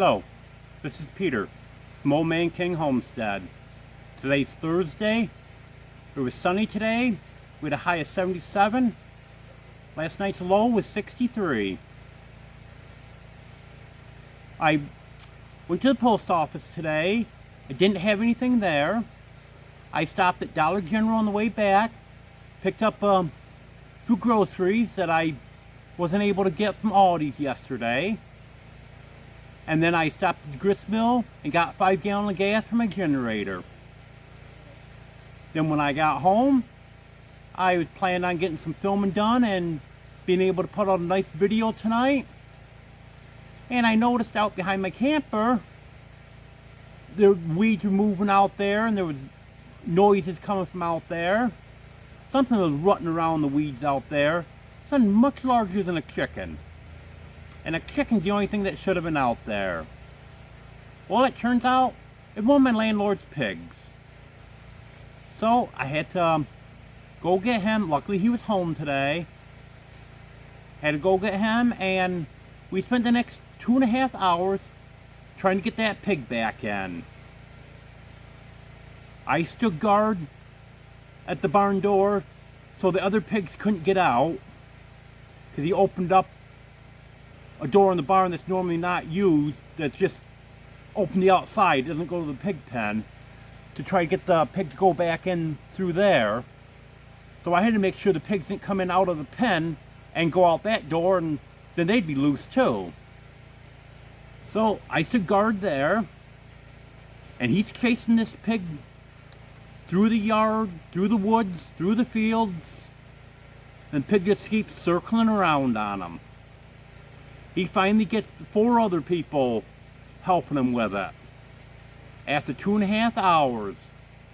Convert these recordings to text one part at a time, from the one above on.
Hello, this is Peter from Man King Homestead. Today's Thursday. It was sunny today. We had a high of 77. Last night's low was 63. I went to the post office today. I didn't have anything there. I stopped at Dollar General on the way back. Picked up a few groceries that I wasn't able to get from Aldi's yesterday. And then I stopped at the grist mill and got 5 gallons of gas for my generator. Then when I got home, I was planning on getting some filming done and being able to put out a nice video tonight. And I noticed out behind my camper, the weeds were moving out there and there was noises coming from out there. Something was rutting around the weeds out there. Something much larger than a chicken. And a chicken's the only thing that should have been out there. Well, it turns out it's one of my landlord's pigs. So I had to go get him. Luckily he was home today. Had to go get him, and we spent the next 2.5 hours trying to get that pig back in. I stood guard at the barn door so the other pigs couldn't get out, because he opened up a door in the barn that's normally not used, that's just open the outside, doesn't go to the pig pen, to try to get the pig to go back in through there. So I had to make sure the pigs didn't come in out of the pen and go out that door, and then they'd be loose too. So I stood guard there, and he's chasing this pig through the yard, through the woods, through the fields, and the pig just keeps circling around on him. He finally gets 4 other people helping him with it. After 2.5 hours,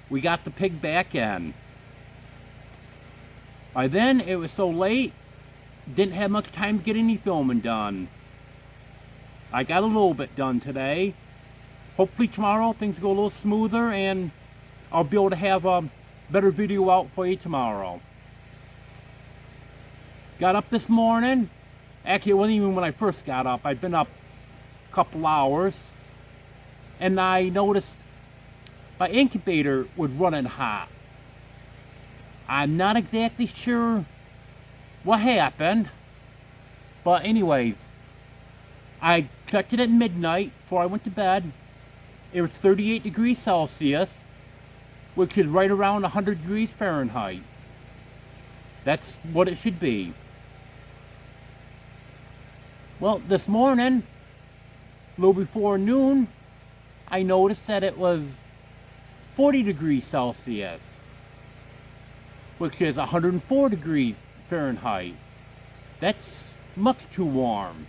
we got the pig back in. By then, it was so late, didn't have much time to get any filming done. I got a little bit done today. Hopefully tomorrow things go a little smoother and I'll be able to have a better video out for you tomorrow. Got up this morning. Actually, it wasn't even when I first got up. I'd been up a couple hours, and I noticed my incubator was running hot. I'm not exactly sure what happened, but anyways, I checked it at midnight before I went to bed. It was 38 degrees Celsius, which is right around 100 degrees Fahrenheit. That's what it should be. Well, this morning, a little before noon, I noticed that it was 40 degrees Celsius, which is 104 degrees Fahrenheit. That's much too warm.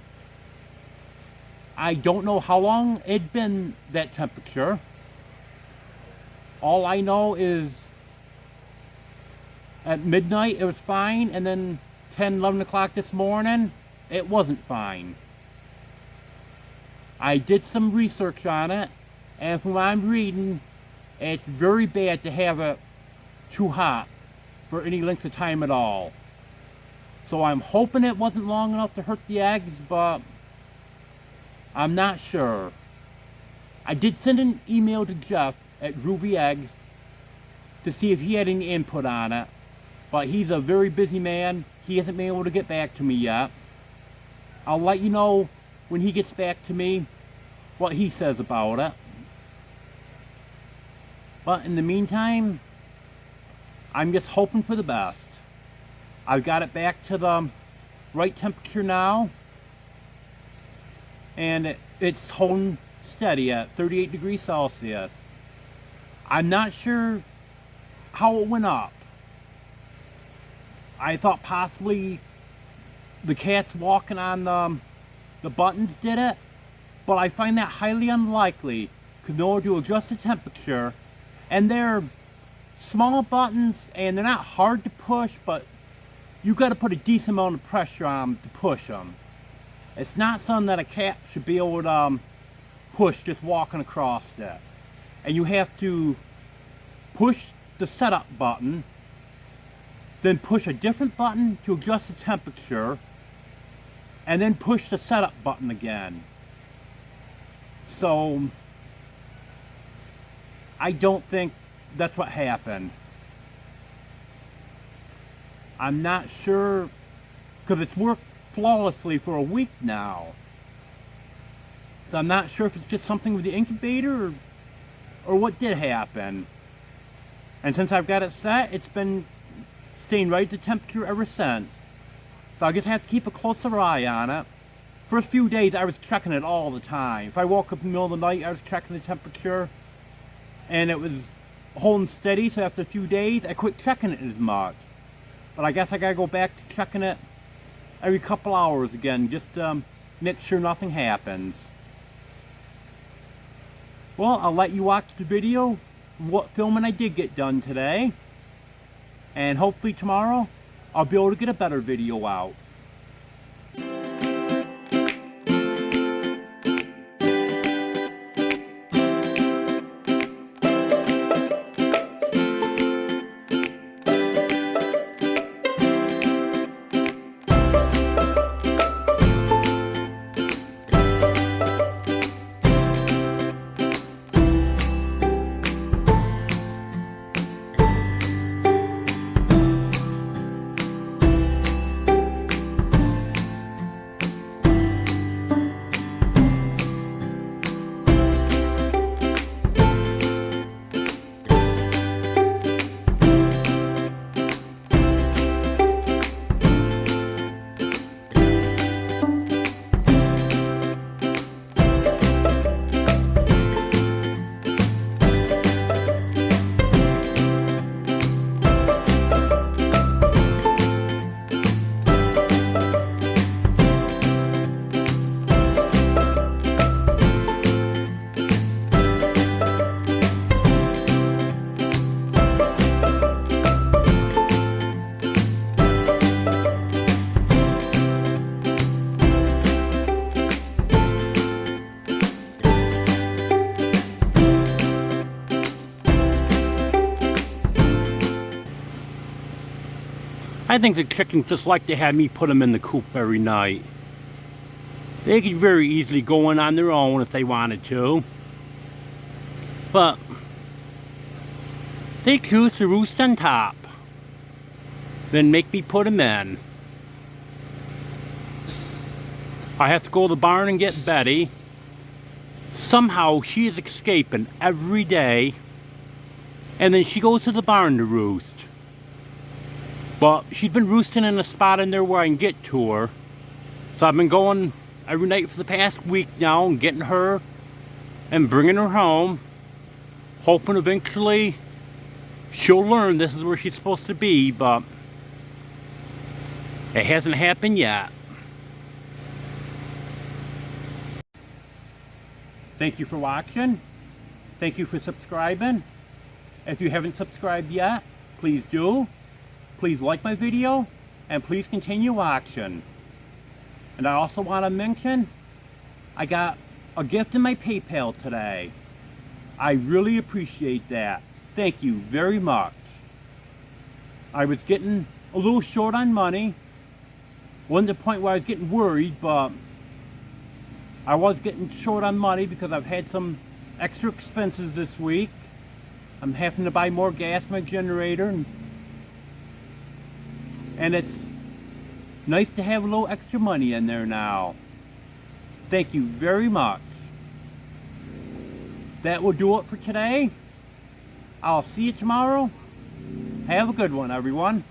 I don't know how long it'd been that temperature. All I know is at midnight it was fine, and then 10, 11 o'clock this morning, it wasn't fine. I did some research on it, and from what I'm reading, it's very bad to have it too hot for any length of time at all. So I'm hoping it wasn't long enough to hurt the eggs, but I'm not sure. I did send an email to Jeff at Groovy Eggs to see if he had any input on it, but he's a very busy man. He hasn't been able to get back to me yet. I'll let you know when he gets back to me what he says about it. But in the meantime, I'm just hoping for the best. I've got it back to the right temperature now, and it's holding steady at 38 degrees Celsius. I'm not sure how it went up. I thought possibly the cats walking on the buttons did it, but I find that highly unlikely, because in order to adjust the temperature, and they're small buttons and they're not hard to push, but you got to put a decent amount of pressure on them to push them. It's not something that a cat should be able to push just walking across it. And you have to push the setup button, then push a different button to adjust the temperature, and then push the setup button again. So I don't think that's what happened. I'm not sure, because it's worked flawlessly for a week now. So I'm not sure if it's just something with the incubator or what did happen. And since I've got it set, it's been staying right at the temperature ever since. So I just have to keep a closer eye on it. First few days I was checking it all the time. If I woke up in the middle of the night, I was checking the temperature. And it was holding steady, so after a few days, I quit checking it as much. But I guess I gotta go back to checking it every couple hours again, just to make sure nothing happens. Well, I'll let you watch the video, what filming I did get done today. And hopefully tomorrow, I'll be able to get a better video out. I think the chickens just like to have me put them in the coop every night. They could very easily go in on their own if they wanted to. But they choose to roost on top. Then make me put them in. I have to go to the barn and get Betty. Somehow she is escaping every day. And then she goes to the barn to roost. But she's been roosting in a spot in there where I can get to her. So I've been going every night for the past week now and getting her and bringing her home. Hoping eventually she'll learn this is where she's supposed to be, but it hasn't happened yet. Thank you for watching. Thank you for subscribing. If you haven't subscribed yet, please do. Please like my video, and please continue watching. And I also want to mention, I got a gift in my PayPal today. I really appreciate that. Thank you very much. I was getting a little short on money. Wasn't the point where I was getting worried, but I was getting short on money because I've had some extra expenses this week. I'm having to buy more gas in my generator, and it's nice to have a little extra money in there now. Thank you very much. That will do it for today. I'll see you tomorrow. Have a good one, everyone.